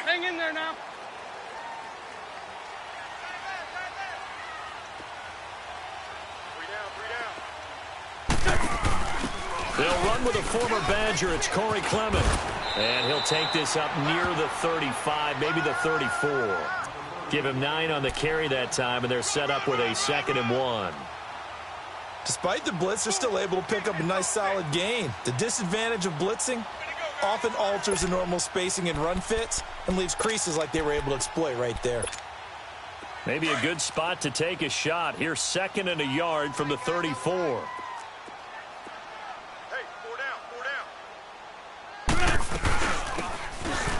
Hang in there now. They'll run with a former Badger. It's Corey Clement. And he'll take this up near the 35, maybe the 34. Give him 9 on the carry that time, and they're set up with a 2nd and 1. Despite the blitz, they're still able to pick up a nice solid gain. The disadvantage of blitzing often alters the normal spacing and run fits and leaves creases like they were able to exploit right there. Maybe a good spot to take a shot. Here's 2nd and a yard from the 34.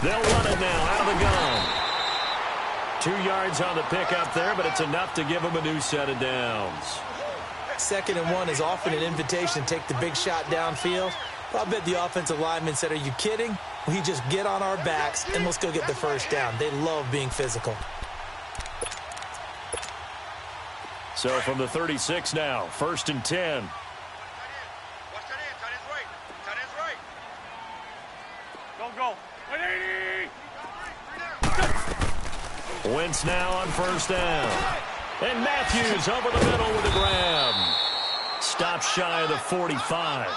They'll run it now out of the gun. 2 yards on the pickup there, but it's enough to give them a new set of downs. 2nd and 1 is often an invitation to take the big shot downfield. But I bet the offensive lineman said, are you kidding? We just get on our backs and let's go get the first down. They love being physical. So from the 36 now, 1st and 10. Go. 180. Wentz now on 1st down. And Matthews over the middle with a grab. Stopped shy of the 45.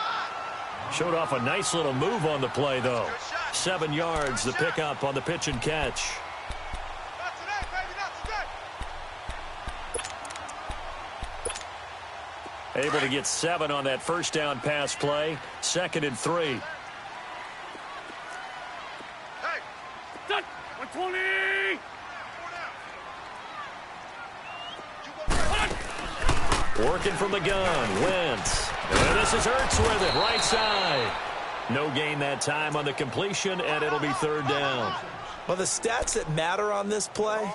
Showed off a nice little move on the play, though. 7 yards, the pickup on the pitch and catch. Able to get 7 on that 1st down pass play. 2nd and 3. 120. Working from the gun, Wentz. And this is Ertz with it, right side. No gain that time on the completion, and it'll be 3rd down. Well, the stats that matter on this play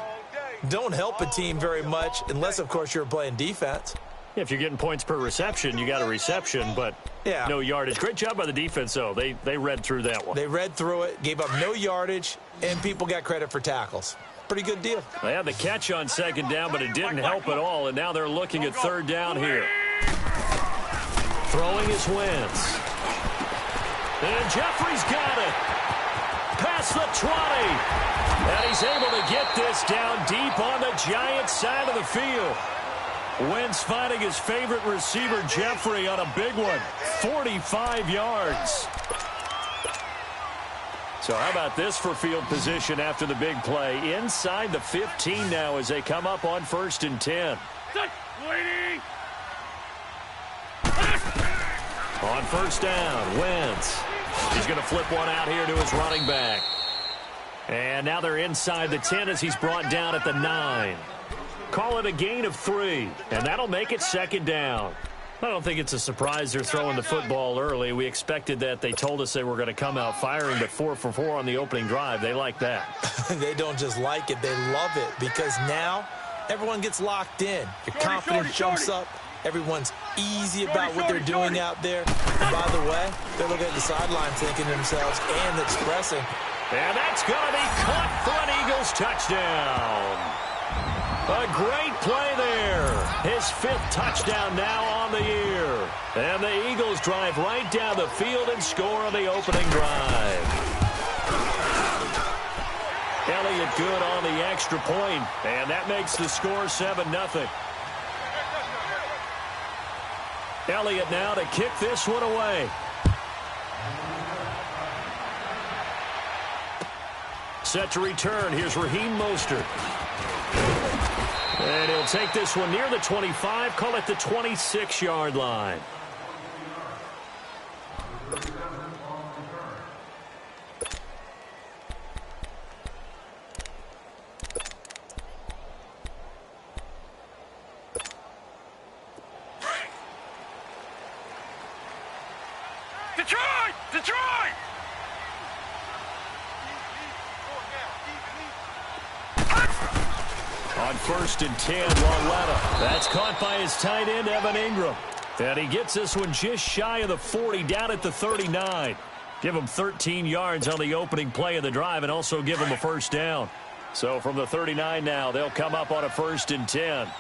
don't help a team very much unless, of course, you're playing defense. If you're getting points per reception, you got a reception, but no yardage. Great job by the defense, though. They read through that one. They read through it, gave up no yardage, and people got credit for tackles. Pretty good deal. They had the catch on 2nd down, but it didn't help at all, and now they're looking at 3rd down here. Throwing is Wentz. And Jeffrey's got it. Past the 20. And he's able to get this down deep on the Giants' side of the field. Wentz finding his favorite receiver, Jeffrey, on a big one. 45 yards. So how about this for field position after the big play? Inside the 15 now as they come up on 1st and 10. Waiting. On 1st down, Wentz. He's going to flip one out here to his running back. And now they're inside the 10 as he's brought down at the 9. Call it a gain of 3, and that'll make it 2nd down. I don't think it's a surprise they're throwing the football early. We expected that. They told us they were going to come out firing, but 4 for 4 on the opening drive. They like that. They don't just like it. They love it because now everyone gets locked in. Your confidence jumps up. Everyone's easy about what they're doing out there. And by the way, they're looking at the sideline thinking to themselves and expressing. And that's going to be caught for an Eagles touchdown. A great play there. His 5th touchdown now on the year. And the Eagles drive right down the field and score on the opening drive. Elliott good on the extra point, and that makes the score 7-0. Elliott now to kick this one away. Set to return. Here's Raheem Mostert. And he'll take this one near the 25, call it the 26-yard line. Detroit! On 1st and 10, Walletta. That's caught by his tight end, Evan Ingram. And he gets this one just shy of the 40, down at the 39. Give him 13 yards on the opening play of the drive and also give him a 1st down. So from the 39 now, they'll come up on a 1st and 10. All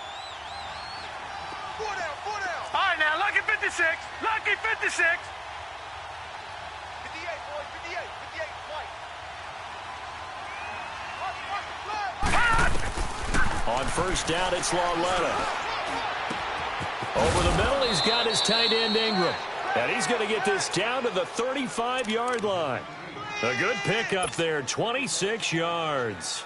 right, now, lucky 56. Lucky 56. 58, boys, 58, Mike. on first down, it's Lauletta. Over the middle, he's got his tight end Ingram. And he's going to get this down to the 35-yard line. A good pickup there, 26 yards.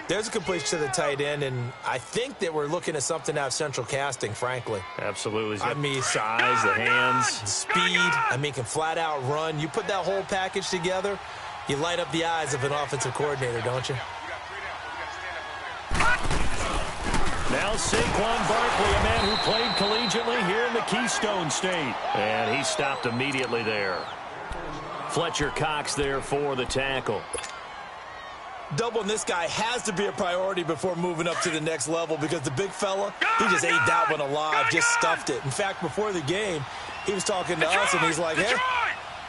There's a completion to the tight end, and I think that we're looking at something out of central casting, frankly. Absolutely. I mean, size, the hands. Speed, I mean, can flat out run. You put that whole package together, you light up the eyes of an offensive coordinator, don't you? Now Saquon Barkley, a man who played collegiately here in the Keystone State. And he stopped immediately there. Fletcher Cox there for the tackle. Doubling this guy has to be a priority before moving up to the next level because the big fella, he just ate that one alive, just stuffed it. In fact, before the game, he was talking to us, and he's like, hey,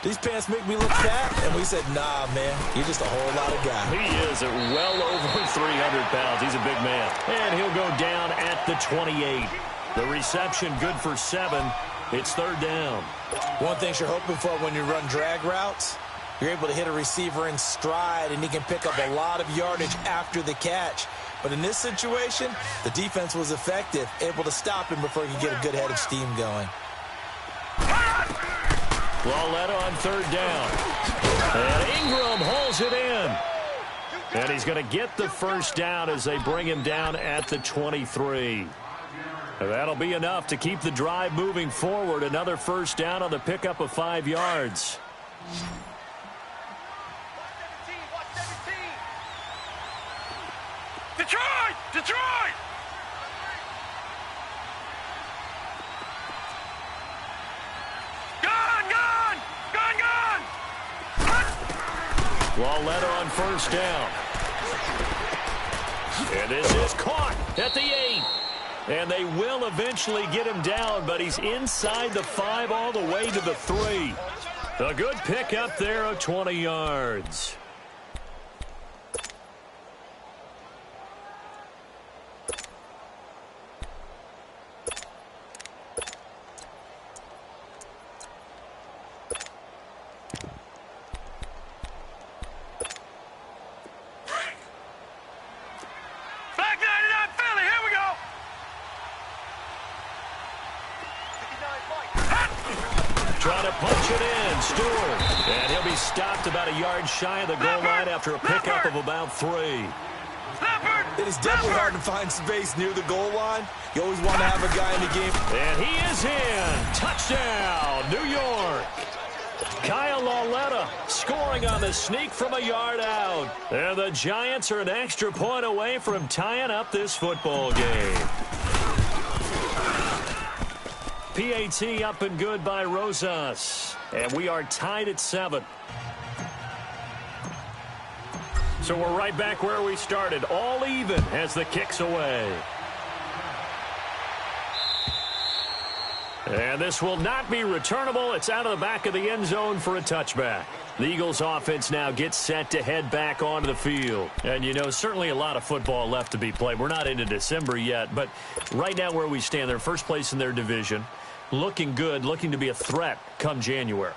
these pants make me look fat. And we said, nah, man, you're just a whole lot of guy. He is at well over 300 pounds. He's a big man. And he'll go down at the 28. The reception good for 7. It's third down. One thing you're hoping for when you run drag routes, you're able to hit a receiver in stride, and he can pick up a lot of yardage after the catch. But in this situation, the defense was effective, able to stop him before he could get a good head of steam going. Lauletta on third down. And Ingram holds it in. And he's going to get the first down as they bring him down at the 23. And that'll be enough to keep the drive moving forward. Another first down on the pickup of 5 yards. Detroit! Detroit! Gone! Gone! Gone! Gone! Lauletta on first down. And this is caught at the 8. And they will eventually get him down, but he's inside the 5 all the way to the 3. A good pickup there of 20 yards. Trying to punch it in, Stewart. And he'll be stopped about a yard shy of the goal line after a pickup of about 3. It is definitely hard to find space near the goal line. You always want to have a guy in the game. And he is in. Touchdown, New York. Kyle Lauletta scoring on the sneak from a yard out. And the Giants are an extra point away from tying up this football game. PAT up and good by Rosas. And we are tied at 7. So we're right back where we started. All even as the kick's away. And this will not be returnable. It's out of the back of the end zone for a touchback. The Eagles offense now gets set to head back onto the field. And, you know, certainly a lot of football left to be played. We're not into December yet, but right now where we stand, they're first place in their division. Looking good, looking to be a threat come January.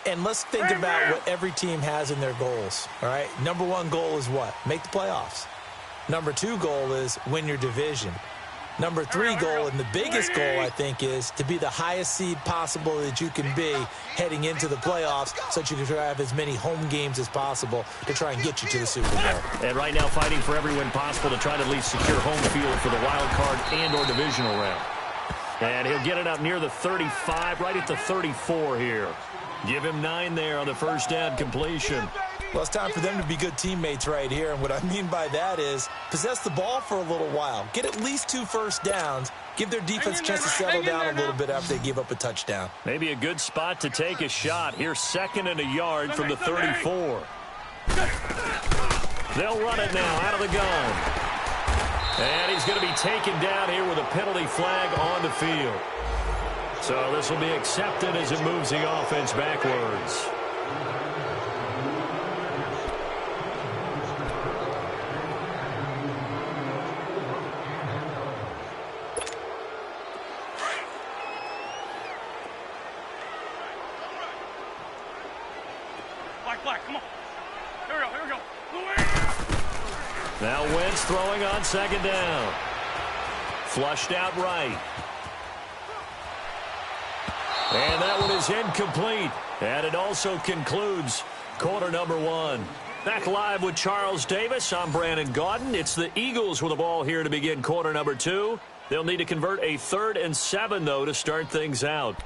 And let's think about what every team has in their goals, all right? Number 1 goal is what? Make the playoffs. Number 2 goal is win your division. Number 3 goal, and the biggest goal, I think, is to be the highest seed possible that you can be heading into the playoffs so that you can have as many home games as possible to try and get you to the Super Bowl. And right now fighting for every win possible to try to at least secure home field for the wild card and or divisional round. And he'll get it up near the 35, right at the 34 here. Give him 9 there on the first down completion. Well, it's time for them to be good teammates right here. And what I mean by that is possess the ball for a little while. Get at least 2 first downs. Give their defense a chance to settle down a little bit after they give up a touchdown. Maybe a good spot to take a shot. Here's 2nd and a yard from the 34. They'll run it now out of the gun. And he's going to be taken down here with a penalty flag on the field. So this will be accepted as it moves the offense backwards. Black, come on. Here we go. Now Wentz throwing on second down. Flushed out right. And that one is incomplete. And it also concludes quarter number one. Back live with Charles Davis. I'm Brandon Gaudin. It's the Eagles with the ball here to begin quarter number two. They'll need to convert a 3rd and 7, though, to start things out.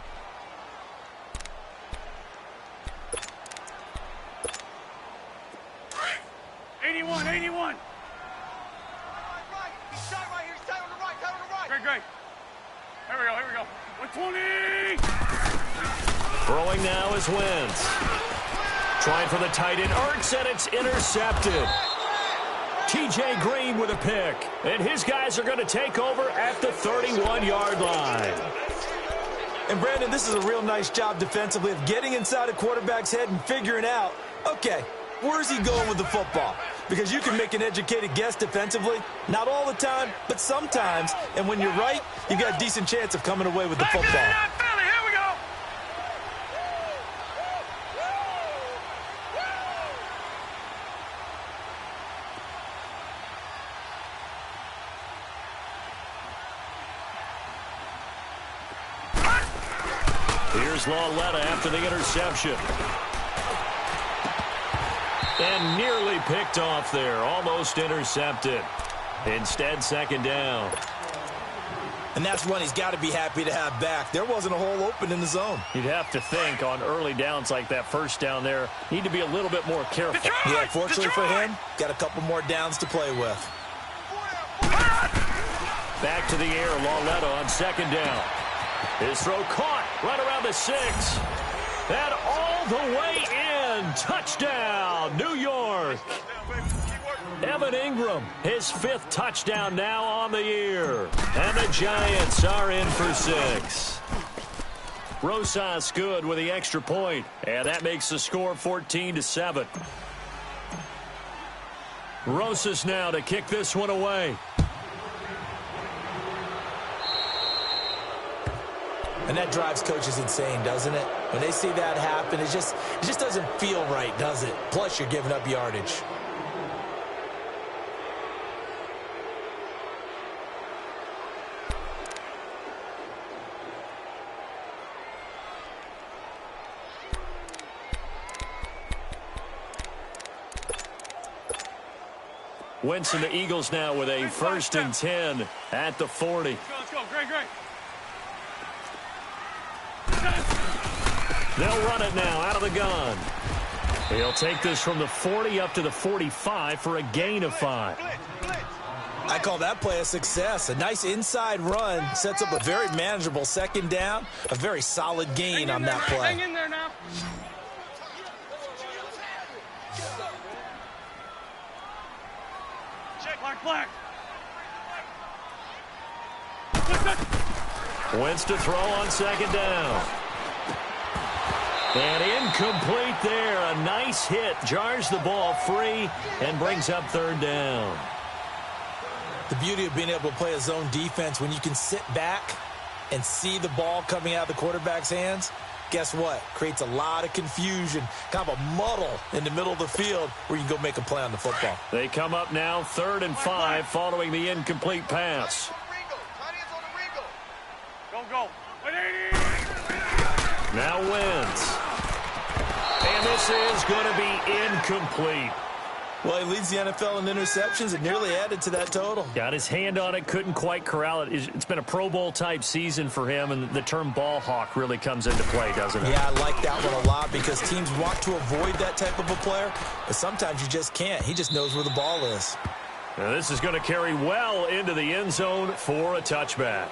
Great. Here we go. 120. Throwing now is Wentz. Trying for the tight end. Ertz, and it's intercepted. T.J. Green with a pick. And his guys are going to take over at the 31-yard line. And, Brandon, this is a real nice job defensively of getting inside a quarterback's head and figuring out, okay, where's he going with the football? Because you can make an educated guess defensively. Not all the time, but sometimes. And when you're right, you got a decent chance of coming away with the football. Here we go. Here's Lauletta after the interception. And nearly picked off there. Almost intercepted. Instead, second down. And that's one he's got to be happy to have back. There wasn't a hole open in the zone. You'd have to think on early downs like that first down there, need to be a little bit more careful. Yeah, fortunately for him, got a couple more downs to play with. Back to the air, Lauletta on second down. His throw caught right around the 6. And all the way in. Touchdown, New York. Evan Ingram, his 5th touchdown now on the year. And the Giants are in for 6. Rosas good with the extra point. And that makes the score 14-7. Rosas now to kick this one away. And that drives coaches insane, doesn't it? When they see that happen, it just doesn't feel right, does it? Plus, you're giving up yardage. Wentz and the Eagles now with a 1st and 10 at the 40. Let's go. Great. They'll run it now out of the gun. He'll take this from the 40 up to the 45 for a gain of 5. I call that play a success. A nice inside run sets up a very manageable second down. A very solid gain on that play. Hang in there now. Check black. Wentz to throw on second down. And incomplete there. A nice hit. Jars the ball free and brings up 3rd down. The beauty of being able to play a zone defense when you can sit back and see the ball coming out of the quarterback's hands, guess what? Creates a lot of confusion, kind of a muddle in the middle of the field where you can go make a play on the football. They come up now 3rd and 5 following the incomplete pass. Go. Now Wentz. And this is going to be incomplete. Well, he leads the NFL in interceptions and nearly added to that total. Got his hand on it, couldn't quite corral it. It's been a Pro Bowl-type season for him, and the term ball hawk really comes into play, doesn't it? Yeah, I like that one a lot because teams want to avoid that type of a player, but sometimes you just can't. He just knows where the ball is. Now this is going to carry well into the end zone for a touchback.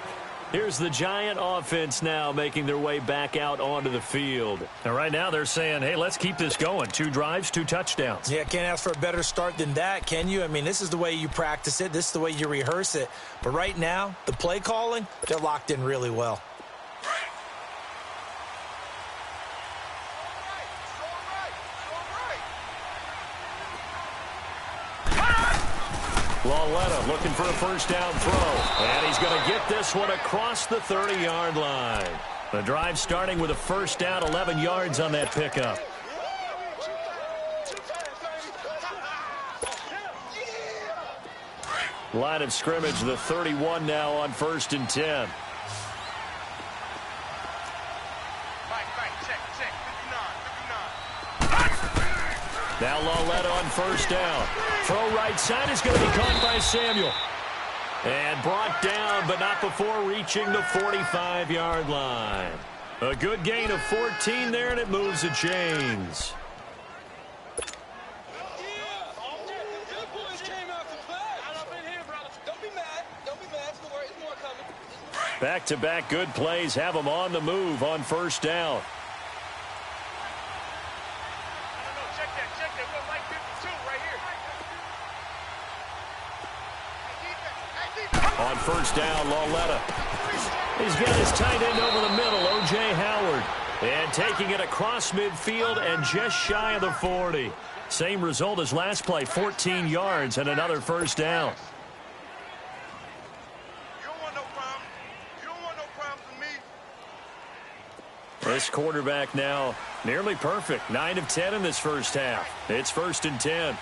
Here's the Giant offense now making their way back out onto the field. And right now they're saying, hey, let's keep this going. 2 drives, 2 touchdowns. Yeah, can't ask for a better start than that, can you? I mean, this is the way you practice it. This is the way you rehearse it. But right now, the play calling, they're locked in really well. Lauletta looking for a first down throw. And he's going to get this one across the 30-yard line. The drive starting with a first down, 11 yards on that pickup. Line of scrimmage, the 31 now on 1st and 10. Now Lawletta on 1st down. Throw right side is going to be caught by Samuel. And brought down, but not before reaching the 45-yard line. A good gain of 14 there, and it moves the chains. Back-to-back good plays have them on the move on 1st down. On 1st down, Lawletta. He's got his tight end over the middle, O.J. Howard. And taking it across midfield and just shy of the 40. Same result as last play, 14 yards and another 1st down. You don't want no problems. You don't want no problems with me. This quarterback now nearly perfect. 9 of 10 in this first half. It's 1st and 10.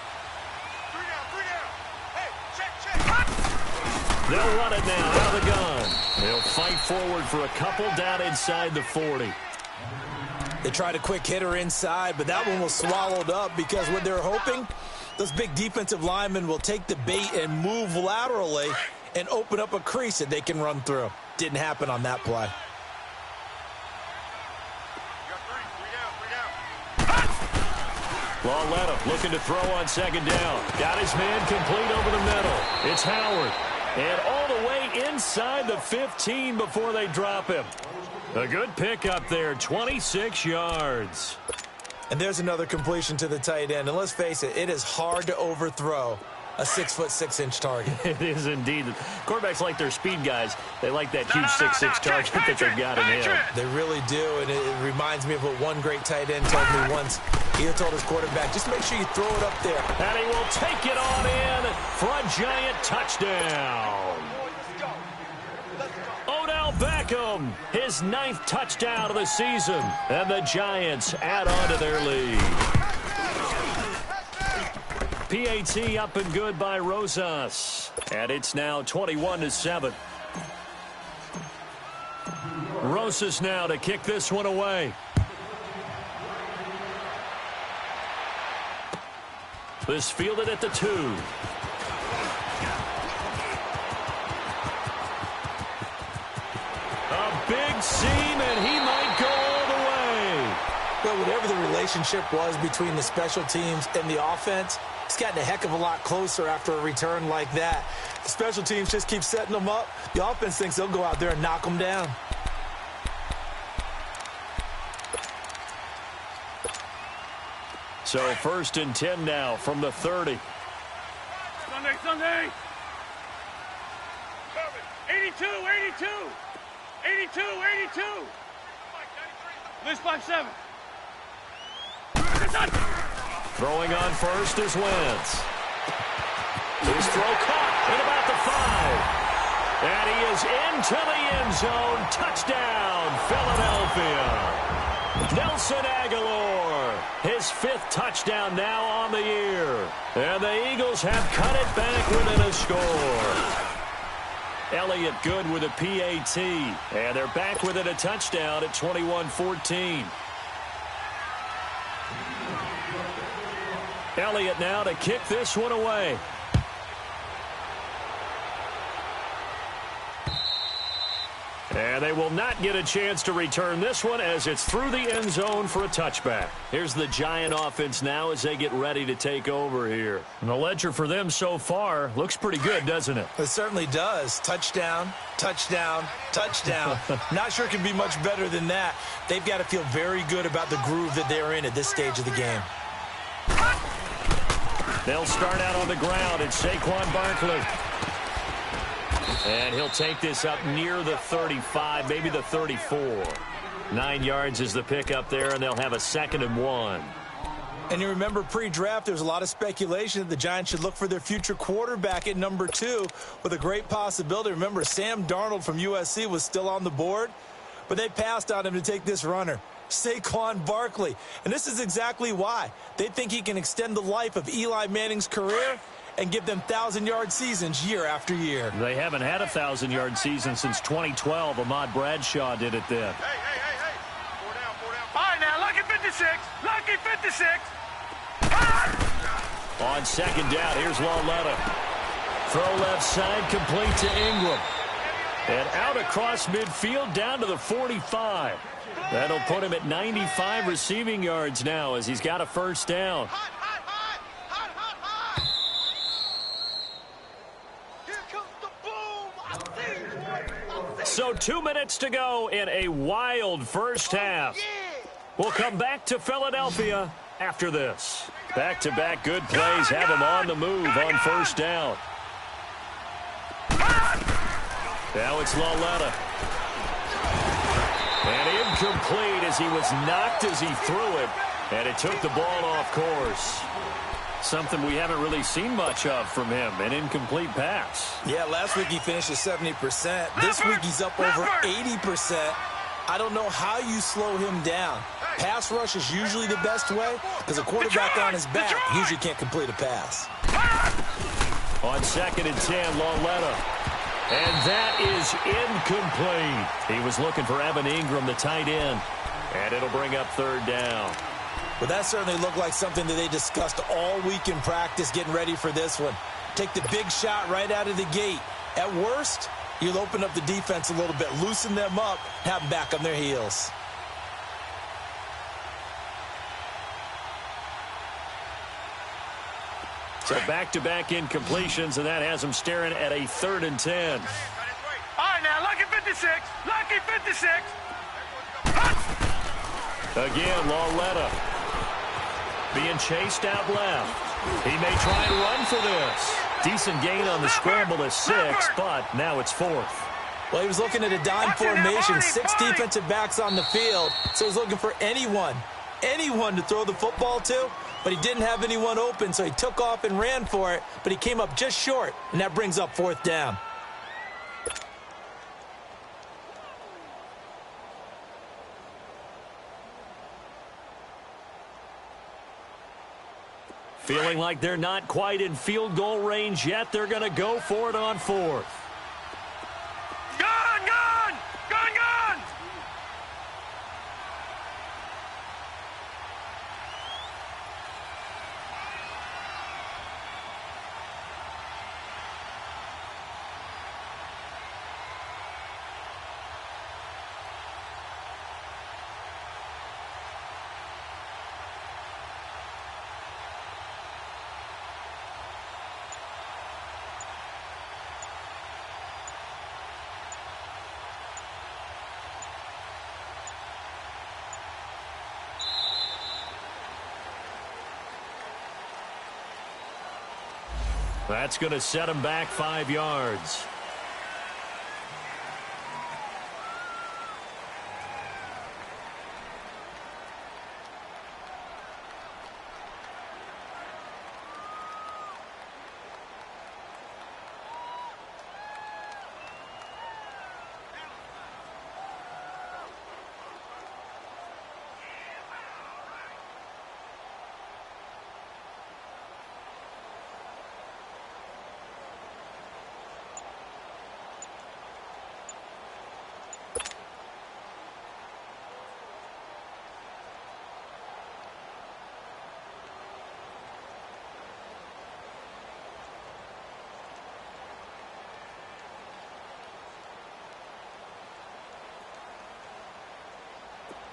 They'll run it now out of the gun. They'll fight forward for a couple down inside the 40. They tried a quick hitter inside, but that one was swallowed up because what they're hoping, those big defensive linemen will take the bait and move laterally and open up a crease that they can run through. Didn't happen on that play. Lawletta looking to throw on 2nd down. Got his man complete over the middle. It's Howard. And all the way inside the 15 before they drop him. A good pick up there, 26 yards. And there's another completion to the tight end. And let's face it, it is hard to overthrow a 6'6" target. It is indeed. Quarterbacks like their speed guys. They like that huge 6'6" target that they've got in him. They really do, and it reminds me of what one great tight end told me once. He told his quarterback, just make sure you throw it up there. And he will take it on in for a giant touchdown. Odell Beckham, his 9th touchdown of the season. And the Giants add on to their lead. PAT up and good by Rosas. And it's now 21-7. Rosas now to kick this one away. This fielded at the 2. A big seam, and he might go all the way. Well, whatever the relationship was between the special teams and the offense, it's gotten a heck of a lot closer after a return like that. The special teams just keep setting them up. The offense thinks they'll go out there and knock them down. So 1st and 10 now from the 30. Sunday. 82. 82. List 5-7. Throwing on 1st is Wentz. His throw caught at about the 5. And he is into the end zone. Touchdown, Philadelphia. Nelson Aguilar, his 5th touchdown now on the year. And the Eagles have cut it back within a score. Elliott good with a PAT. And they're back within a touchdown at 21-14. Elliott now to kick this one away. And they will not get a chance to return this one as it's through the end zone for a touchback. Here's the Giant offense now as they get ready to take over here. And the ledger for them so far looks pretty good, doesn't it? It certainly does. Touchdown, touchdown, touchdown. Not sure it can be much better than that. They've got to feel very good about the groove that they're in at this stage of the game. They'll start out on the ground. It's Saquon Barkley. And he'll take this up near the 35, maybe the 34. 9 yards is the pickup there, and they'll have a 2nd and 1. And you remember pre-draft, there was a lot of speculation that the Giants should look for their future quarterback at number 2 with a great possibility. Remember, Sam Darnold from USC was still on the board, but they passed on him to take this runner, Saquon Barkley. And this is exactly why. They think he can extend the life of Eli Manning's career and give them 1,000-yard seasons year after year. They haven't had a 1,000-yard season since 2012. Ahmad Bradshaw did it then. Hey. 4 down. All right, now, lucky 56. Lucky 56. On second down, here's Lauletta. Throw left side, complete to Ingram. And out across midfield, down to the 45. That'll put him at 95 receiving yards now as he's got a first down. Here comes the boom. So 2 minutes to go in a wild first half. We'll come back to Philadelphia after this. Back-to-back good plays have him on the move on first down. Now it's Lauletta. And incomplete as he was knocked as he threw it. And it took the ball off course. Something we haven't really seen much of from him, an incomplete pass. Yeah, last week he finished at 70%. This week he's up over 80%. I don't know how you slow him down. Pass rush is usually the best way because a quarterback on his back usually can't complete a pass. On second and 10, Lauletta. And that is incomplete. He was looking for Evan Ingram, the tight end. And it'll bring up third down. Well, that certainly looked like something that they discussed all week in practice getting ready for this one. Take the big shot right out of the gate. At worst, you'll open up the defense a little bit, loosen them up, have them back on their heels. So back-to-back incompletions, and that has him staring at a 3rd and 10. All right, now, lucky 56. Lucky 56. Again, Lauletta being chased out left. He may try and run for this. Decent gain on the scramble to 6, but now it's 4th. Well, he was looking at a dime formation, 6 defensive backs on the field, so he's looking for anyone to throw the football to. But he didn't have anyone open, so he took off and ran for it, but he came up just short, and that brings up 4th down. Feeling like they're not quite in field goal range yet, they're going to go for it on 4th. Gun! That's going to set him back 5 yards.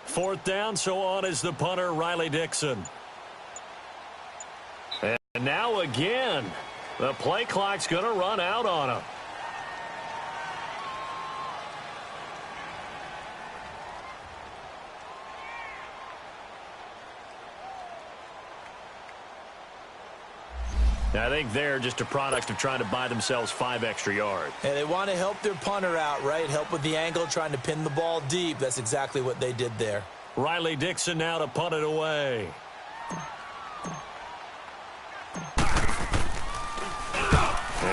Fourth down, so on is the punter, Riley Dixon. And now again, the play clock's going to run out on him. I think they're just a product of trying to buy themselves 5 extra yards. And they want to help their punter out, right? Help with the angle, trying to pin the ball deep. That's exactly what they did there. Riley Dixon now to punt it away.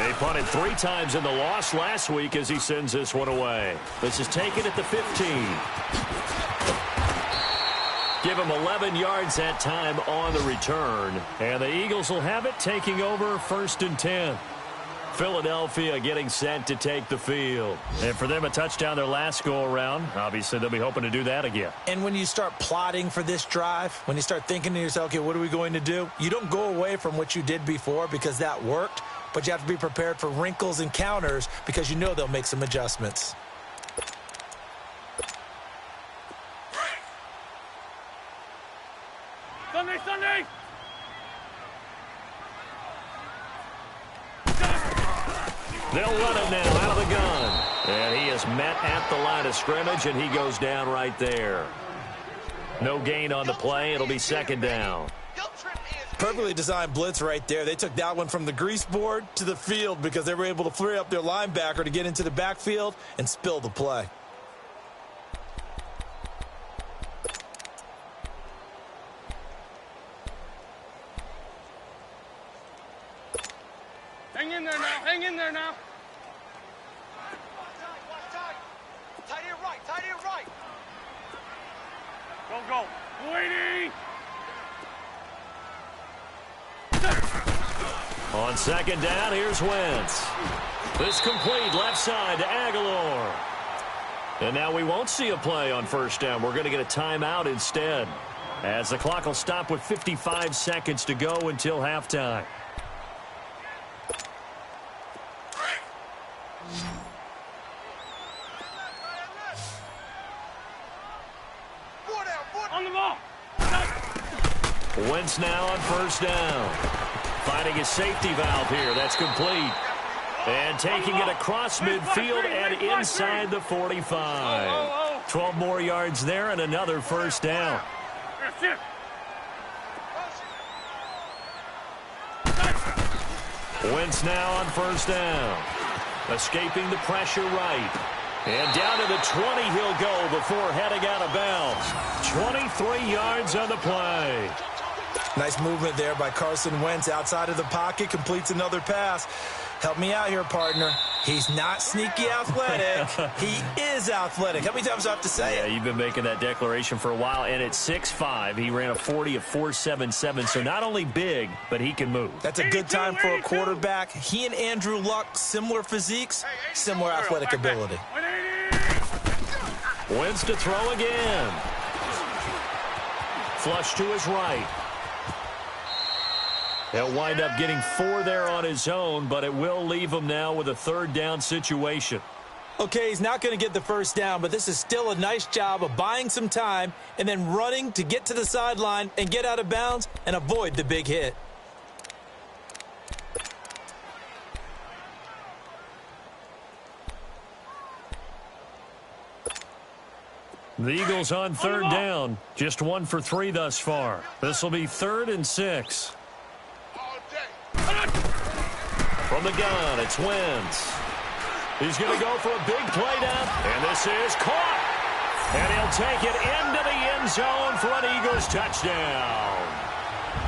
He punted 3 times in the loss last week as he sends this one away. This is taken at the 15. Give him 11 yards that time on the return. And the Eagles will have it, taking over 1st and 10. Philadelphia getting set to take the field. And for them, a touchdown their last go-around. Obviously, they'll be hoping to do that again. And when you start plotting for this drive, when you start thinking to yourself, okay, what are we going to do? You don't go away from what you did before because that worked, but you have to be prepared for wrinkles and counters because you know they'll make some adjustments. Sunday! They'll run it now out of the gun. And he is met at the line of scrimmage, and he goes down right there. No gain on the play. It'll be 2nd down. Perfectly designed blitz right there. They took that one from the grease board to the field because they were able to free up their linebacker to get into the backfield and spill the play. Hang in there now. Hang in there now. Tight end right. Tight end right. Go. Waiting. On 2nd down, here's Wentz. This complete left side to Aguilar. And now we won't see a play on 1st down. We're going to get a timeout instead, as the clock will stop with 55 seconds to go until halftime. On the ball. Wentz now on 1st down. Finding his safety valve here. That's complete. And taking it across midfield and inside the 45. 12 more yards there and another 1st down. Wentz now on 1st down. Escaping the pressure right. And down to the 20 he'll go before heading out of bounds. 23 yards on the play. Nice movement there by Carson Wentz outside of the pocket. Completes another pass. Help me out here, partner. He's not sneaky athletic. He is athletic. How many times do I have to say it? Yeah, you've been making that declaration for a while. And at 6'5", he ran a 40 of 4.77. So not only big, but he can move. That's a good time for a quarterback. He and Andrew Luck, similar physiques, similar athletic ability. Wentz to throw again. Flush to his right. He'll wind up getting 4 there on his own, but it will leave him now with a 3rd down situation. Okay, he's not going to get the 1st down, but this is still a nice job of buying some time and then running to get to the sideline and get out of bounds and avoid the big hit. The Eagles on 3rd down. Just 1 for 3 thus far. This will be 3rd and 6. From the gun, it's Wentz. He's going to go for a big play down, and this is caught. And he'll take it into the end zone for an Eagles touchdown.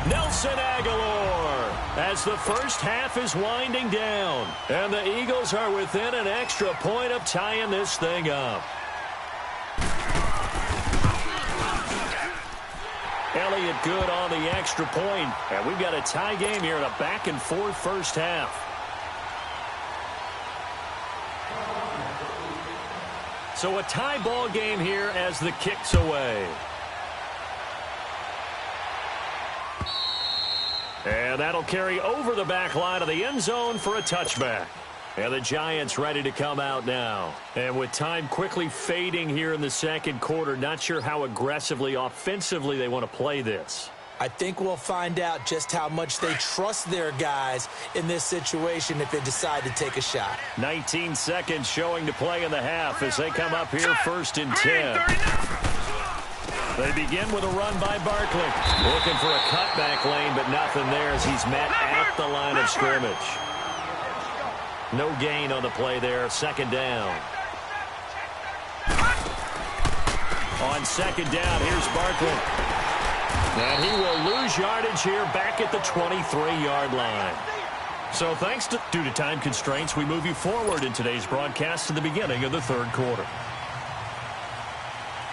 Nelson Aguilar, as the first half is winding down. And the Eagles are within an extra point of tying this thing up. Elliott good on the extra point. And we've got a tie game here in a back-and-forth first half. So a tie ball game here as the kick's away. And that'll carry over the back line of the end zone for a touchback. And the Giants ready to come out now. And with time quickly fading here in the 2nd quarter, not sure how aggressively, offensively they want to play this. I think we'll find out just how much they trust their guys in this situation if they decide to take a shot. 19 seconds showing to play in the half as they come up here 1st and 10. They begin with a run by Barkley. Looking for a cutback lane, but nothing there as he's met at the line of scrimmage. No gain on the play there. 2nd down. On 2nd down, here's Barkley. And he will lose yardage here back at the 23-yard line. So due to time constraints, we move you forward in today's broadcast to the beginning of the 3rd quarter.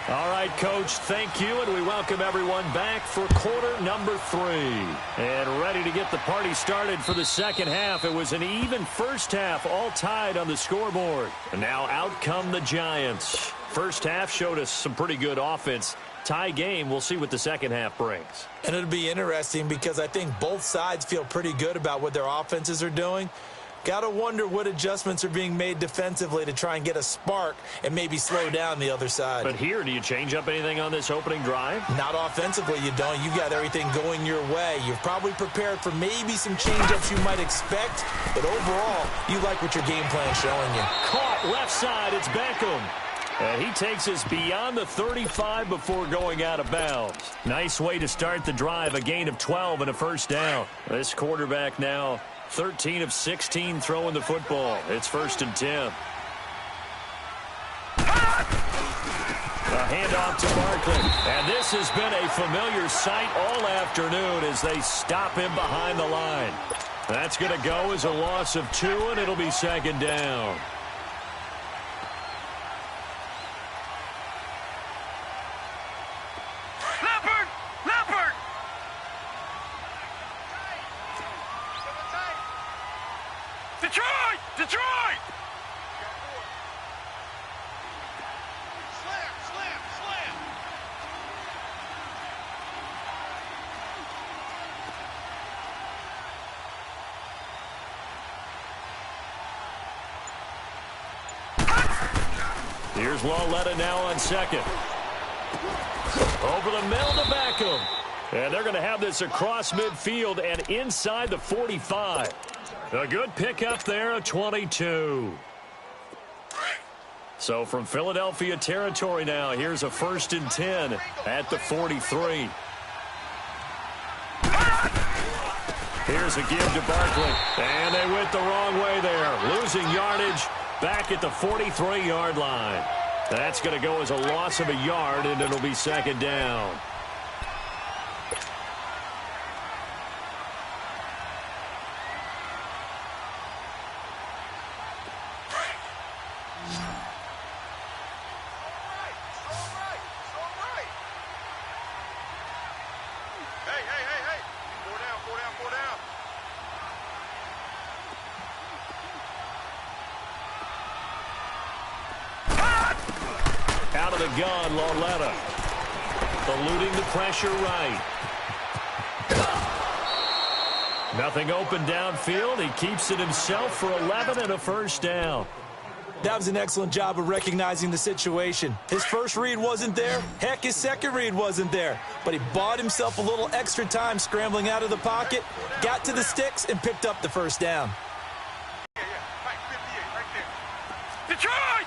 All right, Coach, thank you, and we welcome everyone back for quarter number 3. And ready to get the party started for the second half. It was an even first half, all tied on the scoreboard. And now out come the Giants. First half showed us some pretty good offense. Tie game, we'll see what the second half brings. And it'll be interesting because I think both sides feel pretty good about what their offenses are doing. Got to wonder what adjustments are being made defensively to try and get a spark and maybe slow down the other side. But here, do you change up anything on this opening drive? Not offensively, you don't. You've got everything going your way. You're probably prepared for maybe some change-ups you might expect, but overall, you like what your game plan's showing you. Caught left side, it's Beckham. And he takes us beyond the 35 before going out of bounds. Nice way to start the drive, a gain of 12 and a first down. This quarterback now 13 of 16 throwing the football. It's 1st and 10. A handoff to Barkley. And this has been a familiar sight all afternoon as they stop him behind the line. That's going to go as a loss of 2, and it'll be 2nd down. Detroit! Slam! Here's Lawletta now on 2nd. Over the middle to Beckham. And they're going to have this across midfield and inside the 45. A good pickup there, a 22. So from Philadelphia territory now, here's a 1st and 10 at the 43. Here's a give to Barkley. And they went the wrong way there. Losing yardage back at the 43-yard line. That's going to go as a loss of a yard, and it'll be 2nd down. Out of the gun, Lawletta. Eluding the pressure right. Nothing open downfield. He keeps it himself for 11 and a first down. That was an excellent job of recognizing the situation. His first read wasn't there. Heck, his second read wasn't there. But he bought himself a little extra time scrambling out of the pocket, got to the sticks, and picked up the first down. Detroit!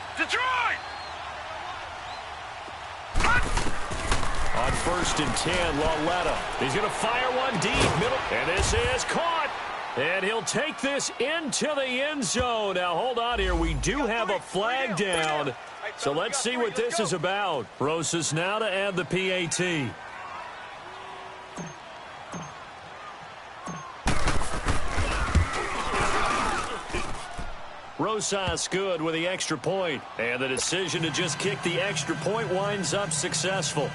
On 1st and 10, Lawletta. He's going to fire one deep middle. And this is caught. And he'll take this into the end zone. Now, hold on here. We do have a flag down. So let's see what this is about. Rosas now to add the PAT. Rosas good with the extra point. And the decision to just kick the extra point winds up successful.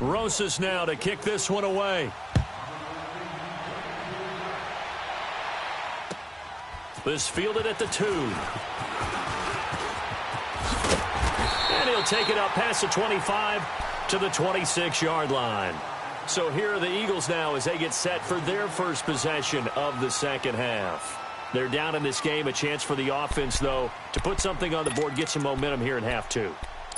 Rosas now to kick this one away. This fielded at the 2. And he'll take it up past the 25 to the 26-yard line. So here are the Eagles now as they get set for their first possession of the second half. They're down in this game. A chance for the offense, though, to put something on the board, get some momentum here in half 2.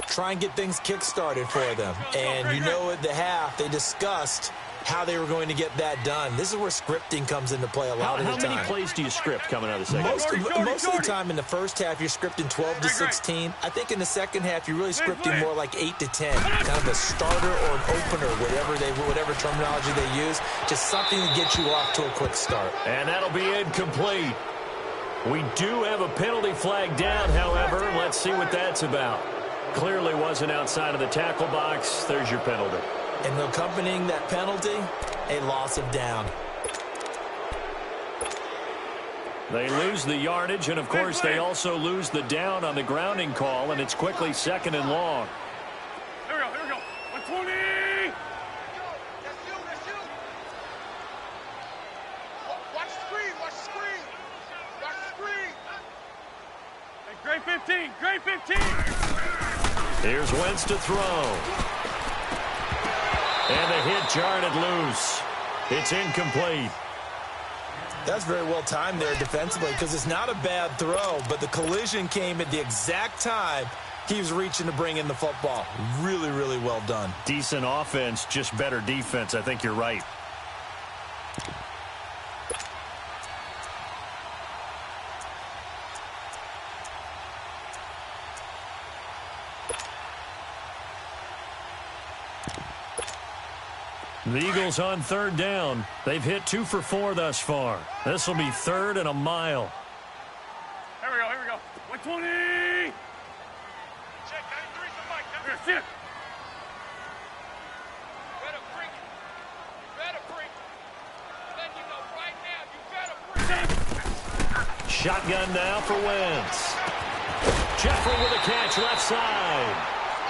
Try and get things kick-started for them. And you know at the half, they discussed how they were going to get that done. This is where scripting comes into play a lot of the time. How many plays do you script coming out of the second half? Most of the time in the first half, you're scripting 12 to 16. I think in the second half, you're really scripting more like 8 to 10. Kind of a starter or an opener, whatever terminology they use. Just something to get you off to a quick start. And that'll be incomplete. We do have a penalty flag down, however. Let's see what that's about. Clearly wasn't outside of the tackle box. There's your penalty. And accompanying that penalty, a loss of down. They lose the yardage, and, of course, they also lose the down on the grounding call, and it's quickly 2nd and long. Here we go. 120! Watch the screen. Watch the screen. Hey, great 15. Here's Wentz to throw. And the hit jarred it loose. It's incomplete. That's very well timed there defensively because it's not a bad throw, but the collision came at the exact time he was reaching to bring in the football. Really, really well done. Decent offense, just better defense. I think you're right. The Eagles on 3rd down. They've hit 2 for 4 thus far. This will be 3rd and a mile. Here we go. 120! Check, 93 for Mike. Here, sit. Better bring it. Let you know right now, you better bring it. Shotgun now for Wentz. Jeffrey with a catch left side.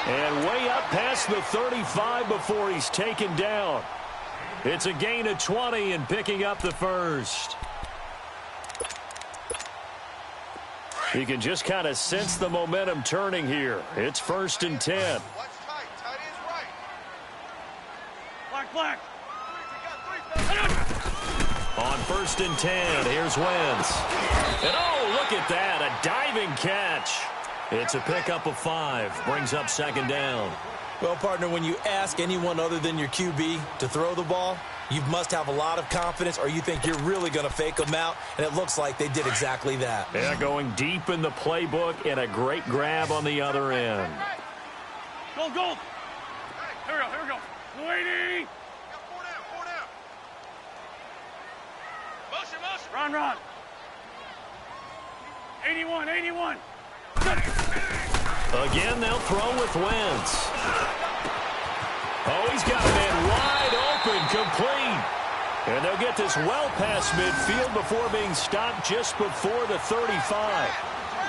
And way up past the 35 before he's taken down. It's a gain of 20 and picking up the first. You can just kind of sense the momentum turning here. It's 1st and 10. Watch tight. Tight ends right. Black. On 1st and 10, here's Wentz. And oh, look at that, a diving catch. It's a pickup of 5, brings up 2nd down. Well, partner, when you ask anyone other than your QB to throw the ball, you must have a lot of confidence or you think you're really going to fake them out, and it looks like they did exactly that. Yeah, going deep in the playbook and a great grab on the other end. Gold. Here we go. 280. 4 down. Motion. Run. 81. Again, they'll throw with Wentz. Oh, he's got a man wide open, complete. And they'll get this well past midfield before being stopped just before the 35.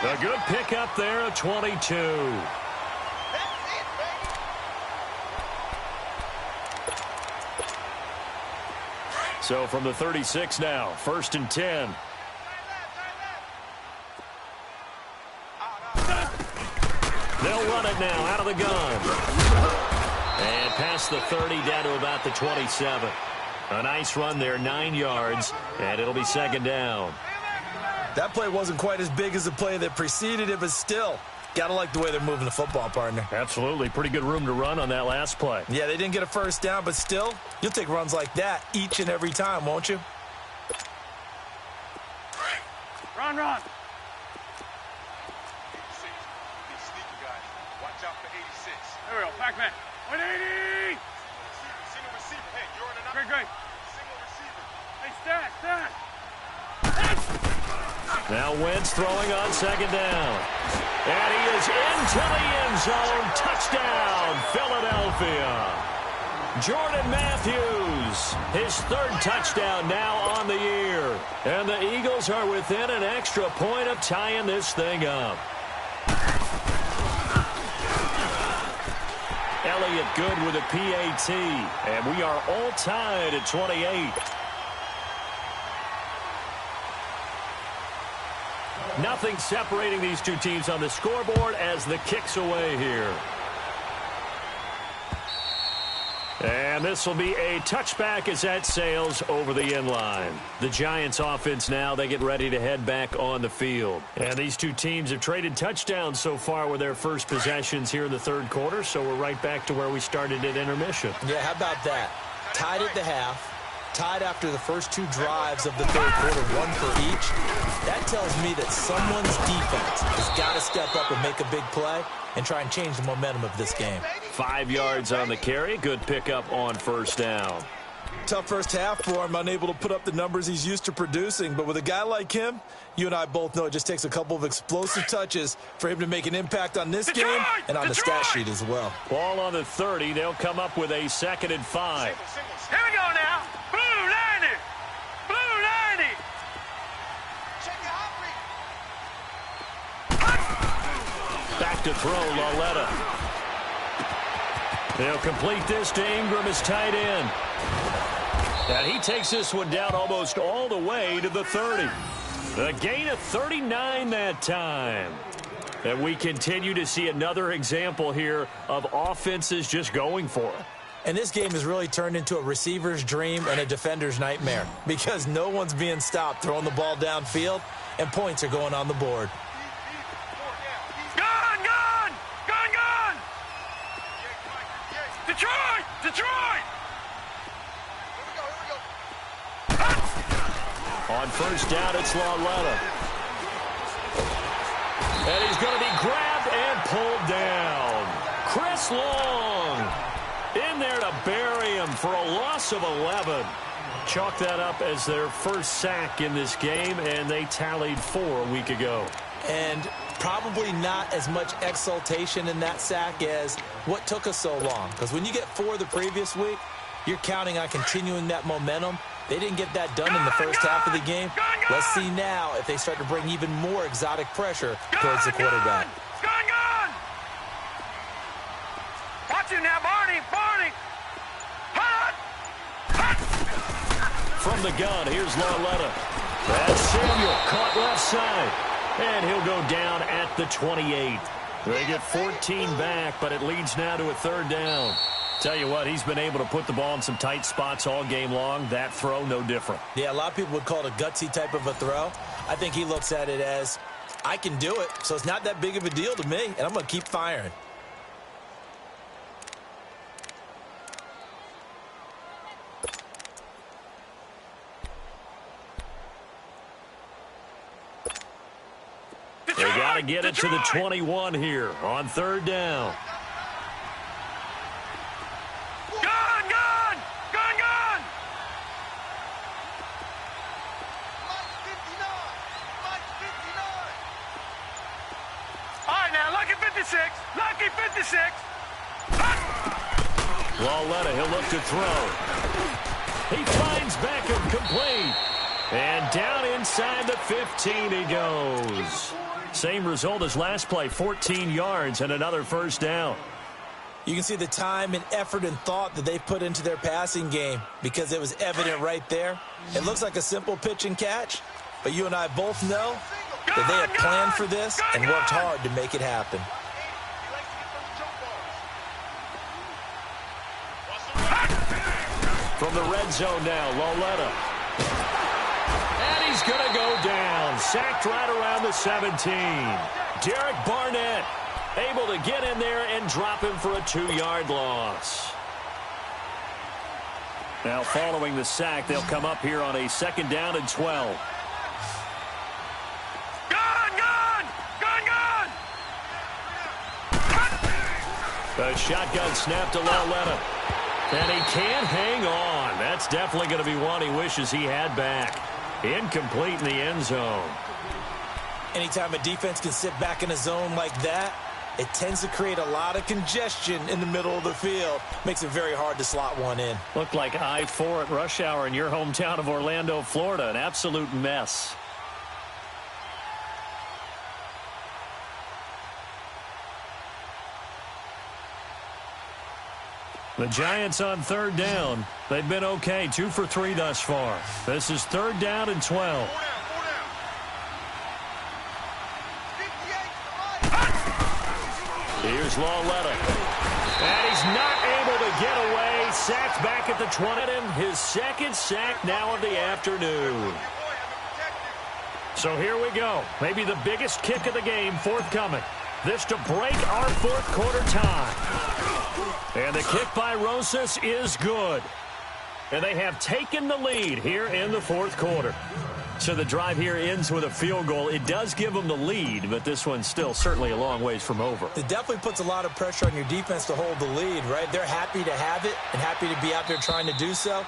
A good pickup there of 22. So from the 36 now, 1st and 10. They'll run it now out of the gun. And past the 30 down to about the 27. A nice run there, 9 yards, and it'll be 2nd down. That play wasn't quite as big as the play that preceded it, but still, got to like the way they're moving the football, partner. Absolutely. Pretty good room to run on that last play. Yeah, they didn't get a 1st down, but still, you'll take runs like that each and every time, won't you? Run. Here we go, Pac-Man. 180! Single receiver. Hey, you're on an great. Single receiver. Hey, stack. Now Wentz throwing on 2nd down. And he is into the end zone. Touchdown, Philadelphia. Jordan Matthews, his 3rd touchdown now on the year. And the Eagles are within an extra point of tying this thing up. Elliott good with a PAT, and we are all tied at 28. Nothing separating these two teams on the scoreboard as the kick's away here. And this will be a touchback as that sails over the end line. The Giants offense now, they get ready to head back on the field. And these two teams have traded touchdowns so far with their first possessions here in the 3rd quarter, so we're right back to where we started at intermission. Yeah, how about that? Tied at the half, tied after the first 2 drives of the 3rd quarter, 1 for each. That tells me that someone's defense has got to step up and make a big play and try and change the momentum of this game. 5 yards on the carry. Good pickup on 1st down. Tough first half for him, unable to put up the numbers he's used to producing. But with a guy like him, you and I both know it just takes a couple of explosive touches for him to make an impact on this game and on the stat sheet as well. Ball on the 30. They'll come up with a 2nd and 5. Here we go now. Blue 90. Blue 90. Check your hot read. Back to throw, Lauletta. They'll complete this to Ingram as tight end. And he takes this one down almost all the way to the 30. A gain of 39 that time. And we continue to see another example here of offenses just going for it. And this game has really turned into a receiver's dream and a defender's nightmare because no one's being stopped throwing the ball downfield, and points are going on the board. Gone, gone, gone, gone. Detroit, Detroit. On first down, it's Lauletta. And he's going to be grabbed and pulled down. Chris Long in there to bury him for a loss of 11. Chalk that up as their first sack in this game, and they tallied 4 a week ago. And probably not as much exultation in that sack as what took us so long. Because when you get 4 the previous week, you're counting on continuing that momentum. They didn't get that done in the first half of the game. Let's see now if they start to bring even more exotic pressure towards the quarterback. Gone, gone. Watch him now, Barney, Barney. Hot, hot. From the gun, here's Lauletta. That's Samuel, caught left side. And he'll go down at the 28. They get 14 back, but it leads now to a 3rd down. Tell you what, he's been able to put the ball in some tight spots all game long. That throw, no different. Yeah, a lot of people would call it a gutsy type of a throw. I think he looks at it as, I can do it, so it's not that big of a deal to me, and I'm going to keep firing. They got to get it to the 21 here on 3rd down. Lucky 56. Lauletta, he'll look to throw. He finds Beckham complete. And down inside the 15 he goes. Same result as last play, 14 yards and another 1st down. You can see the time and effort and thought that they put into their passing game because it was evident right there. It looks like a simple pitch and catch, but you and I both know that they have planned for this and worked hard to make it happen. From the red zone now, Lauletta. And he's going to go down. Sacked right around the 17. Derek Barnett able to get in there and drop him for a 2-yard loss. Now following the sack, they'll come up here on a 2nd down and 12. A shotgun snap to Lauletta. And he can't hang on. That's definitely going to be one he wishes he had back. Incomplete in the end zone. Anytime a defense can sit back in a zone like that, it tends to create a lot of congestion in the middle of the field. Makes it very hard to slot one in. Looked like I-4 at rush hour in your hometown of Orlando, Florida. An absolute mess. The Giants on 3rd down. They've been okay, 2 for 3 thus far. This is 3rd down and 12. Here's Lauletta. And he's not able to get away. Sacked back at the 20. His 2nd sack now of the afternoon. So here we go. Maybe the biggest kick of the game forthcoming. This to break our 4th quarter tie. And the kick by Rosas is good. And they have taken the lead here in the 4th quarter. So the drive here ends with a field goal. It does give them the lead, but this one's still certainly a long ways from over. It definitely puts a lot of pressure on your defense to hold the lead, right? They're happy to have it and happy to be out there trying to do so.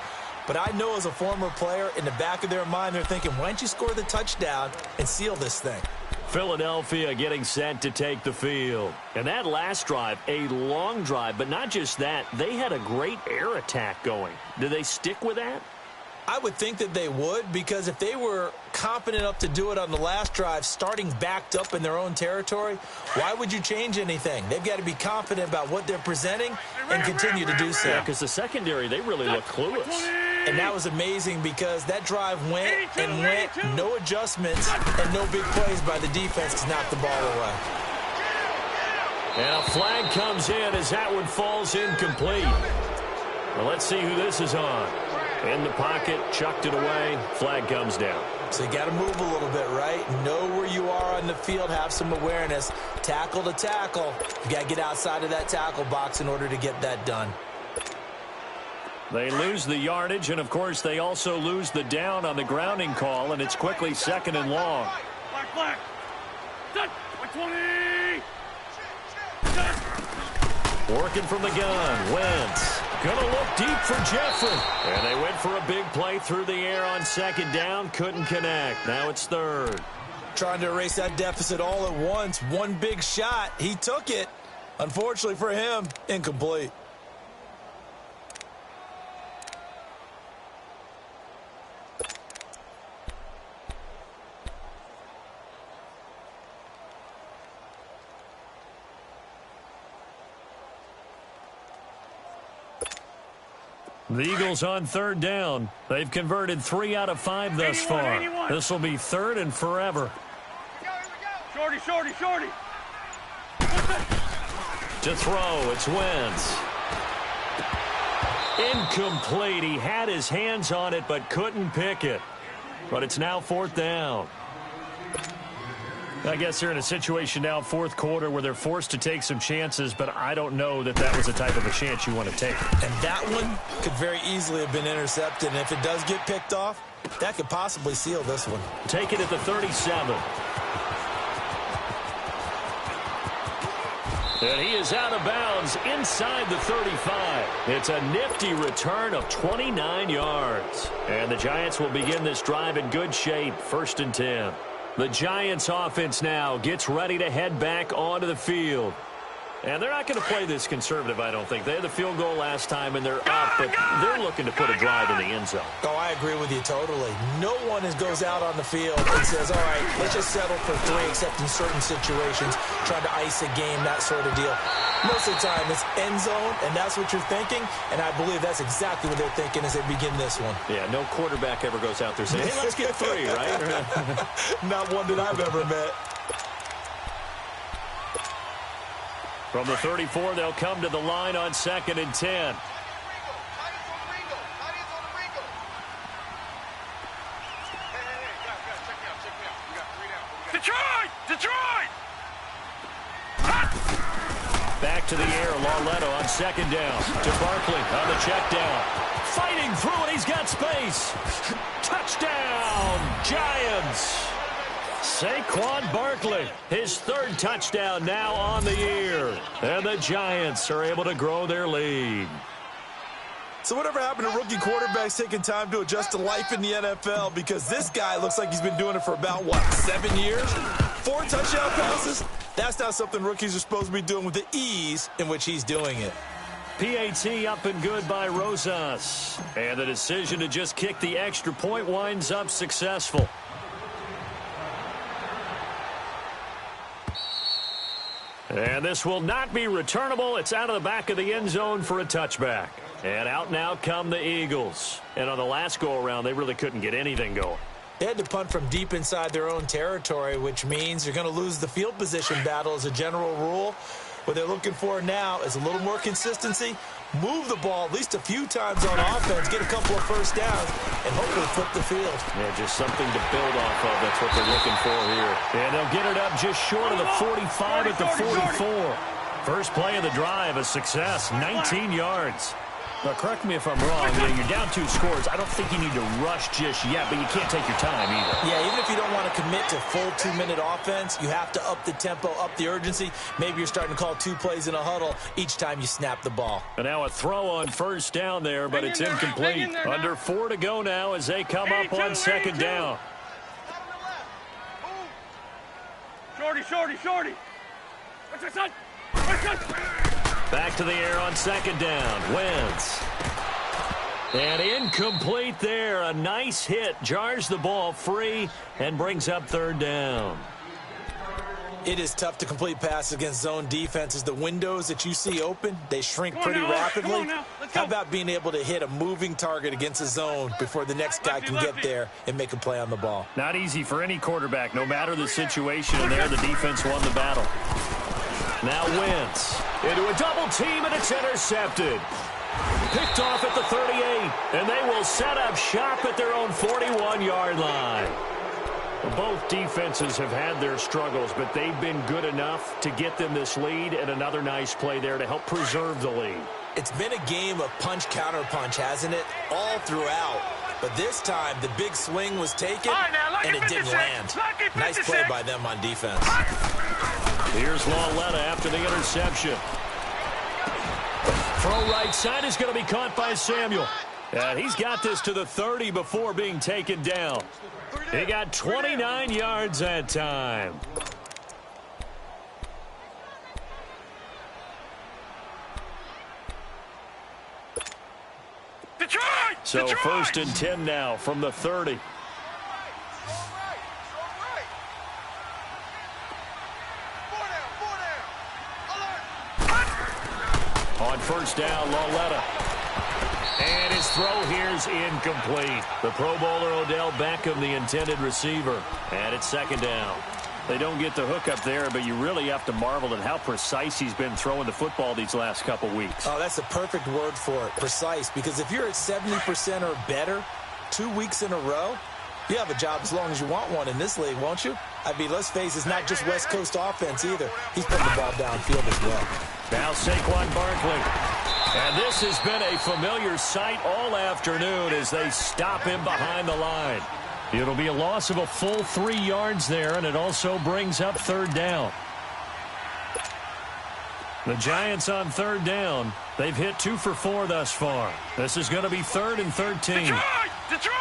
But I know as a former player, in the back of their mind, they're thinking, why don't you score the touchdown and seal this thing? Philadelphia getting set to take the field. And that last drive, a long drive, but not just that, they had a great air attack going. Do they stick with that? I would think that they would, because if they were confident enough to do it on the last drive, starting backed up in their own territory, why would you change anything? They've got to be confident about what they're presenting and continue to do so. Yeah, because the secondary, they really look clueless. And that was amazing because that drive went and went, no adjustments, and no big plays by the defense to knock the ball away. And a flag comes in as that one falls incomplete. Well, let's see who this is on. In the pocket, chucked it away, flag comes down. So you got to move a little bit, right? Know where you are on the field, have some awareness. Tackle to tackle. You got to get outside of that tackle box in order to get that done. They lose the yardage, and, of course, they also lose the down on the grounding call, and it's quickly 2nd and long. Flag. Set. 20. Working from the gun, Wentz. Gonna look deep for Jeffrey. And they went for a big play through the air on 2nd down. Couldn't connect. Now it's 3rd. Trying to erase that deficit all at once. One big shot. He took it. Unfortunately for him, incomplete. The Eagles on 3rd down. They've converted 3 out of 5 thus far. This will be 3rd and forever. Shorty. To throw, it's Wentz. Incomplete. He had his hands on it but couldn't pick it. But it's now 4th down. I guess they're in a situation now, 4th quarter, where they're forced to take some chances, but I don't know that that was the type of a chance you want to take. And that one could very easily have been intercepted, and if it does get picked off, that could possibly seal this one. Take it at the 37. And he is out of bounds inside the 35. It's a nifty return of 29 yards. And the Giants will begin this drive in good shape, 1st and 10. The Giants offense now gets ready to head back onto the field. And they're not going to play this conservative, I don't think. They had the field goal last time, and they're up, but they're looking to put a drive in the end zone. Oh, I agree with you totally. No one goes out on the field and says, all right, let's just settle for 3, except in certain situations, trying to ice a game, that sort of deal. Most of the time, it's end zone, and that's what you're thinking, and I believe that's exactly what they're thinking as they begin this one. Yeah, no quarterback ever goes out there saying, hey, let's get 3, right? Not one that I've ever met. From the 34, they'll come to the line on 2nd and 10. Detroit! Back to the air, Lauletto on 2nd down. To Barkley on the check down. Fighting through it, he's got space. Touchdown, Giants. Saquon Barkley, his 3rd touchdown now on the year. And the Giants are able to grow their lead. So whatever happened to rookie quarterbacks taking time to adjust to life in the NFL? Because this guy looks like he's been doing it for about, 7 years? 4 touchdown passes? That's not something rookies are supposed to be doing with the ease in which he's doing it. PAT up and good by Rosas. And the decision to just kick the extra point winds up successful. And this will not be returnable. It's out of the back of the end zone for a touchback. And out now come the Eagles. And on the last go-around, they really couldn't get anything going. They had to punt from deep inside their own territory, which means you're going to lose the field position battle as a general rule. What they're looking for now is a little more consistency, move the ball at least a few times on offense, get a couple of first downs, and hopefully flip the field. Yeah, just something to build off of. That's what they're looking for here. And they'll get it up just short of the 45 at the 44. First play of the drive, a success, 19 yards. Now, correct me if I'm wrong. You're down 2 scores. I don't think you need to rush just yet, but you can't take your time either. Yeah, even if you don't want to commit to full 2-minute offense, you have to up the tempo, up the urgency. Maybe you're starting to call 2 plays in a huddle each time you snap the ball. And now a throw on first down there, but it's incomplete. Under 4 to go now as they come up on second down. Shorty. What's your son? Back to the air on second down. Wentz. And incomplete there. A nice hit. Jars the ball free and brings up third down. It is tough to complete passes against zone defenses. The windows that you see open, they shrink pretty rapidly. How about being able to hit a moving target against a zone before the next guy can get there and make a play on the ball? Not easy for any quarterback, no matter the situation. And there, the defense won the battle. Now Wentz into a double team, and it's intercepted. Picked off at the 38, and they will set up shop at their own 41-yard line. Both defenses have had their struggles, but they've been good enough to get them this lead, and another nice play there to help preserve the lead. It's been a game of punch-counter-punch, hasn't it? All throughout. But this time, the big swing was taken, and it didn't land. Nice play by them on defense. Here's Lauletta after the interception. Throw right side is going to be caught by Samuel. And he's got this to the 30 before being taken down. He got 29 yards that time. So first and 10 now from the 30. On first down, Lauletta. And his throw here's incomplete. The Pro Bowler Odell Beckham, the intended receiver. And it's second down. They don't get the hook up there, but you really have to marvel at how precise he's been throwing the football these last couple weeks. Oh, that's the perfect word for it, precise. Because if you're at 70% or better 2 weeks in a row, you have a job as long as you want one in this league, won't you? I mean, let's face it, it's not just West Coast offense either. He's putting the ball downfield as well. Now Saquon Barkley. And this has been a familiar sight all afternoon as they stop him behind the line. It'll be a loss of a full 3 yards there, and it also brings up third down. The Giants on third down. They've hit 2 for 4 thus far. This is going to be 3rd and 13. Detroit!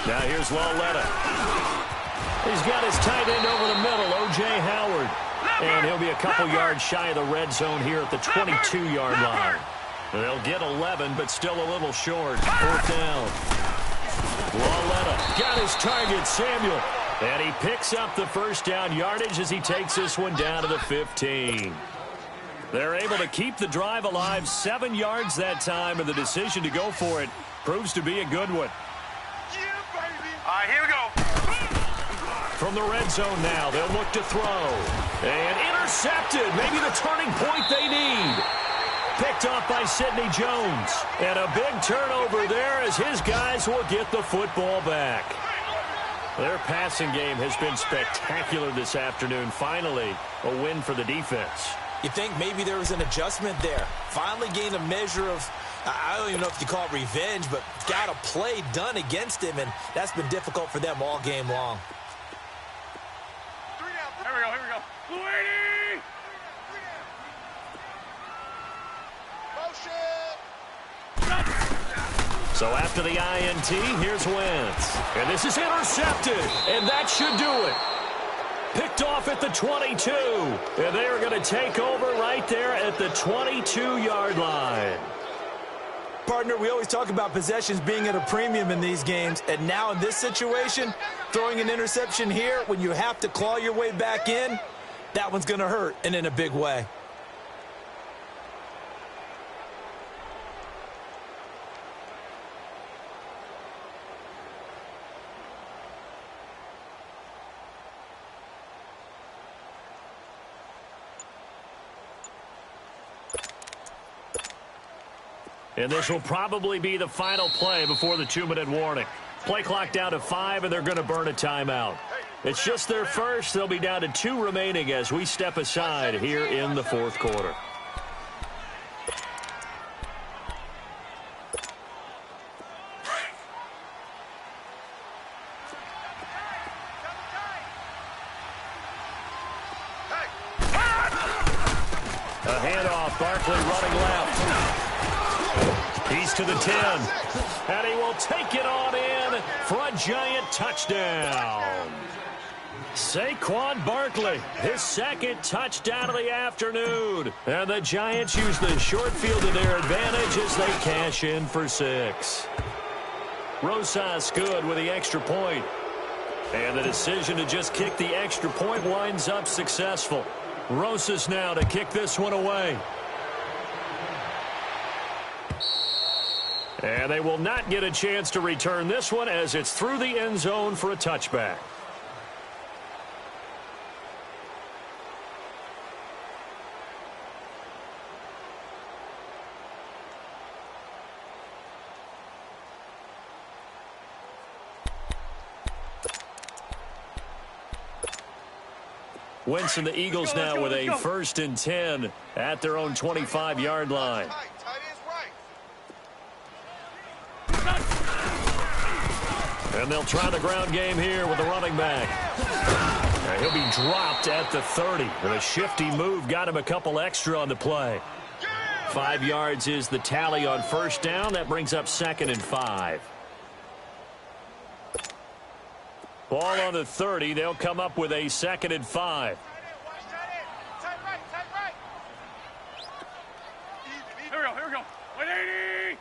Now here's Lauletta. He's got his tight end over the middle, O.J. Howard. And he'll be a couple yards shy of the red zone here at the 22-yard line. They'll get 11, but still a little short. Fourth down. Lauletta got his target, Samuel. And he picks up the first down yardage as he takes this one down to the 15. They're able to keep the drive alive, 7 yards that time, and the decision to go for it proves to be a good one. All right, here we go. From the red zone now, they'll look to throw. And intercepted. Maybe the turning point they need. Picked off by Sidney Jones. And a big turnover there as his guys will get the football back. Their passing game has been spectacular this afternoon. Finally, a win for the defense. You think maybe there was an adjustment there. Finally gained a measure of, I don't even know if you call it revenge, but got a play done against him, and that's been difficult for them all game long. Here we go. Luigi! So after the INT, here's Wentz. And this is intercepted, and that should do it. Picked off at the 22, and they are going to take over right there at the 22-yard line. Partner, we always talk about possessions being at a premium in these games, and now in this situation, throwing an interception here when you have to claw your way back in, that one's going to hurt, and in a big way. And this will probably be the final play before the 2-minute warning. Play clock down to 5, and they're going to burn a timeout. It's just their first. They'll be down to 2 remaining as we step aside here in the fourth quarter. A handoff, Barkley running left. He's to the 10, and he will take it on in for a giant touchdown. Saquon Barkley, his second touchdown of the afternoon. And the Giants use the short field to their advantage as they cash in for 6. Rosas good with the extra point. And the decision to just kick the extra point winds up successful. Rosas now to kick this one away. And they will not get a chance to return this one as it's through the end zone for a touchback. Wentz and the Eagles now with a 1st and 10 at their own 25-yard line. And they'll try the ground game here with the running back. And he'll be dropped at the 30. And a shifty move got him a couple extra on the play. 5 yards is the tally on 1st down. That brings up 2nd and 5. Ball on the 30. They'll come up with a 2nd and 5. Here we go. 180.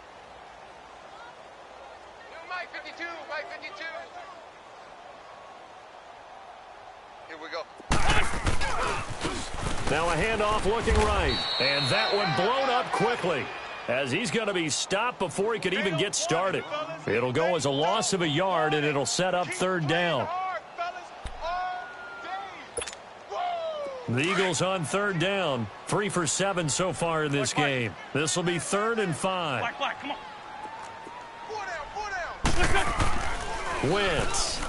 Mike 52. Here we go. Now a handoff looking right. And that one blown up quickly, as he's going to be stopped before he could even get started. It'll go as a loss of a yard, and it'll set up 3rd down. The Eagles on 3rd down. 3 for 7 so far in this game. This will be 3rd and 5. Black, come on. Wentz.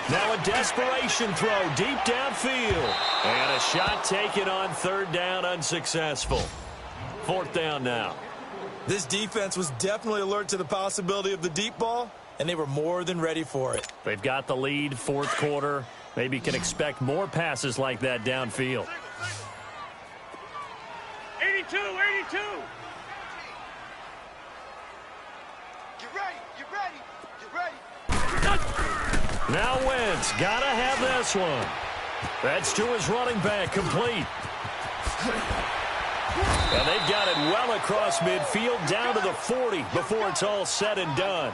Now a desperation throw deep downfield. And a shot taken on 3rd down, unsuccessful. 4th down now. This defense was definitely alert to the possibility of the deep ball, and they were more than ready for it. They've got the lead, 4th quarter. Maybe can expect more passes like that downfield. 82. Get ready. Now Wentz, gotta have this one. That's to his running back, complete. And they've got it well across midfield, down to the 40 before it's all said and done.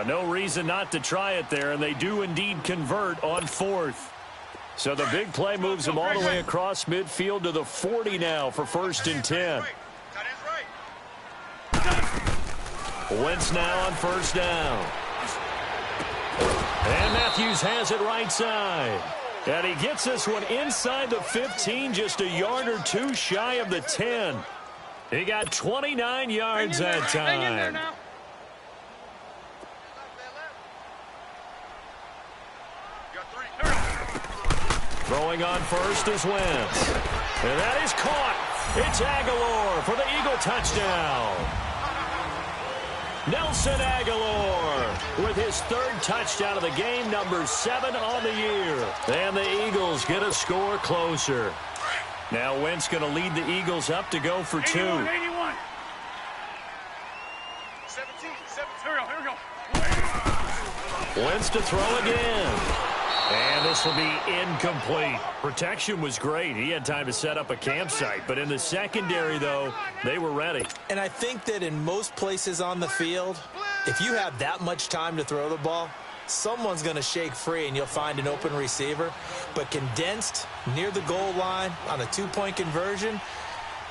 No reason not to try it there, and they do indeed convert on 4th. So the big play moves them all the way across midfield to the 40 now for 1st and 10. Wentz now on 1st down. And Matthews has it right side. And he gets this one inside the 15, just a yard or 2 shy of the 10. He got 29 yards that time. Throwing on 1st is Wentz. And that is caught. It's Aguilar for the Eagle touchdown. Nelson Aguilar with his 3rd touchdown of the game, number 7 on the year. And the Eagles get a score closer. Now Wentz going to lead the Eagles up to go for 2. 81. 17. Here we go. Wentz to throw again. And this will be incomplete. Protection was great. He had time to set up a campsite. But in the secondary, though, they were ready. And I think that in most places on the field, if you have that much time to throw the ball, someone's going to shake free and you'll find an open receiver. But condensed near the goal line on a 2-point conversion,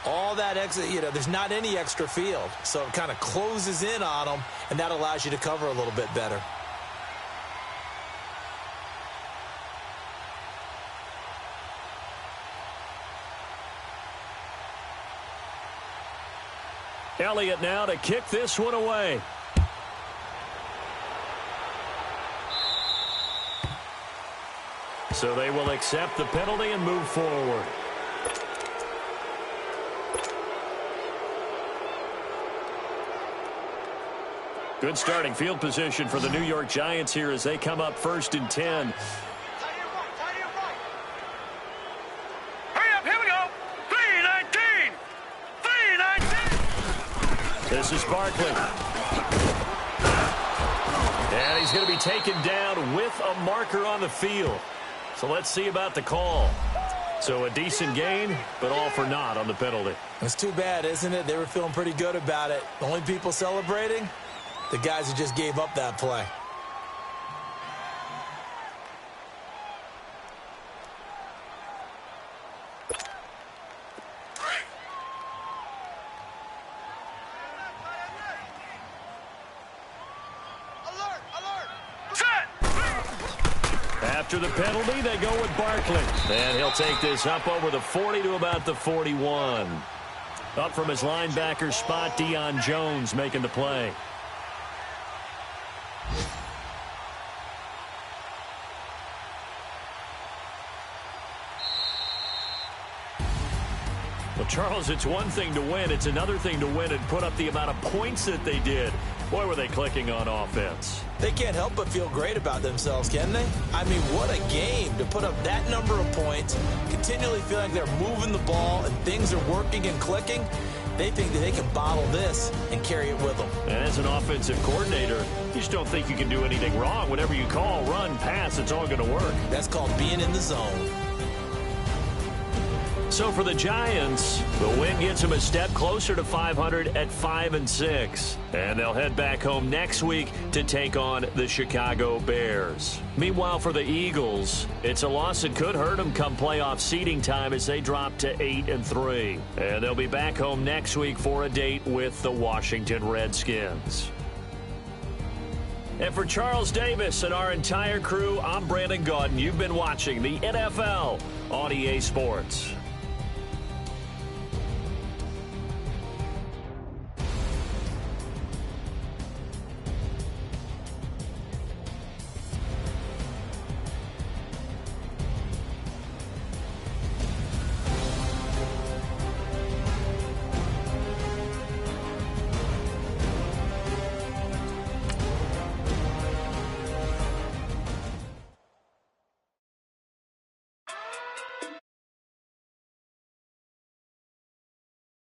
all that extra, there's not any extra field. So it kind of closes in on them, and that allows you to cover a little bit better. Elliott now to kick this one away. So they will accept the penalty and move forward. Good starting field position for the New York Giants here as they come up 1st and 10. Hurry up, here we go. 3-19. 3-19. This is Barkley. And he's going to be taken down with a marker on the field. So let's see about the call. So a decent gain, but all for naught on the penalty. It's too bad, isn't it? They were feeling pretty good about it. The only people celebrating, the guys who just gave up that play. After the penalty, they go with Barkley. And he'll take this up over the 40 to about the 41. Up from his linebacker spot, Deion Jones making the play. Well, Charles, it's one thing to win. It's another thing to win and put up the amount of points that they did. Boy, were they clicking on offense. They can't help but feel great about themselves, can they? I mean, what a game to put up that number of points, continually feeling like they're moving the ball and things are working and clicking. They think that they can bottle this and carry it with them. And as an offensive coordinator, you just don't think you can do anything wrong. Whatever you call, run, pass, it's all going to work. That's called being in the zone. So for the Giants, the win gets them a step closer to 500 at 5-6. And they'll head back home next week to take on the Chicago Bears. Meanwhile, for the Eagles, it's a loss that could hurt them come playoff seeding time as they drop to 8-3. And they'll be back home next week for a date with the Washington Redskins. And for Charles Davis and our entire crew, I'm Brandon Gaudin. You've been watching the NFL on EA Sports.